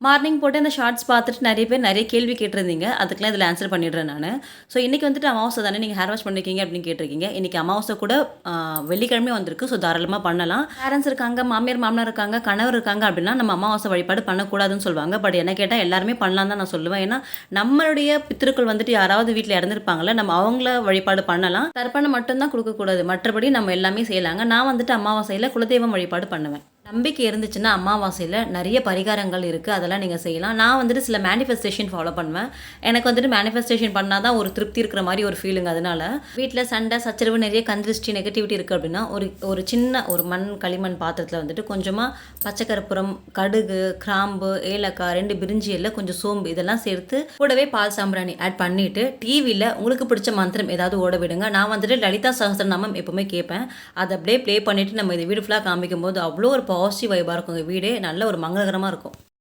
Morning போட்டு அந்த shorts பார்த்துட்டு நெறைய பேர் நெறைய கேள்வி கேட்டிருந்தீங்க. அதுக்கெல்லாம் இதில ஆன்சர் பண்ணிடுறேன் நானு. ஸோ இன்னைக்கு வந்துட்டு அமாவாசை தானே நீங்க ஹேர் வாஷ் பண்ணியிருக்கீங்க அப்படின்னு கேட்டிருக்கீங்க. இன்னைக்கு அமாவாசை கூட வெள்ளிக்கிழமையும் வந்திருக்கு. ஸோ தாராளமா பண்ணலாம். பேரண்ட்ஸ் இருக்காங்க, மாமியார், மாமனார் இருக்காங்க, கணவர் இருக்காங்க அப்படின்னா நம்ம அமாவாசை வழிபாடு பண்ணக்கூடாதுன்னு சொல்லுவாங்க. பட் என்ன கேட்டா எல்லாருமே பண்ணலான்னு தான் நான் சொல்லுவேன். ஏன்னா நம்மளுடைய பித்ருக்கள் வந்துட்டு யாராவது வீட்ல இறந்திருப்பாங்கல்ல, நம்ம அவங்கள வழிபாடு பண்ணலாம். தர்ப்பணம் மட்டும் தான் குடுக்கக்கூடாது. மற்றபடி நம்ம எல்லாமே செய்யலாங்க. நான் வந்துட்டு அமாவாசையில குலதெய்வம் வழிபாடு பண்ணுவேன். நம்பிக்கை இருந்துச்சுன்னா அமாவாசையில நெறைய பரிகாரங்கள் இருக்கு. அதெல்லாம் நீங்க செய்யலாம். நான் வந்துட்டு சில மேனிஃபெஸ்டேஷன் ஃபாலோ பண்ணுவேன். எனக்கு வந்துட்டு மேனிஃபெஸ்டேஷன் பண்ணா தான் ஒரு திருப்தி இருக்கிற மாரி ஒரு ஃபீலிங் அதனால. வீட்ல சண்டை, சச்சரவு நெறைய கந்திருஷ்டி, நெகட்டிவிட்டி இருக்கு அப்படின்னா, ஒரு ஒரு சின்ன ஒரு களிமண் பாத்திரத்தில வந்துட்டு கொஞ்சமா பச்சை கற்பூரம், கடுகு, கிராம்பு, ஏலக்காய், 2 பிரிஞ்சி இலை, கொஞ்சம் சோம்பு இதெல்லாம் சேர்த்து கூடவே பால் சாம்பிராணி ஆட் பண்ணிட்டு, டிவில உங்களுக்கு பிடிச்ச மந்திரம் ஏதாவது ஓட விடுங்க. நான் வந்துட்டு லலிதா சஹஸ்ரநாமம் எப்பவுமே கேட்பேன். அத அப்படியே ப்ளே பண்ணிட்டு நம்ம இந்த வீடு ஃபுல்லா காமிக்கும்போது அவ்வளோ ஒரு பாசிட்டிவ் வைபா இருக்குங்க வீடே. நல்ல ஒரு மங்களகரமா இருக்கும்.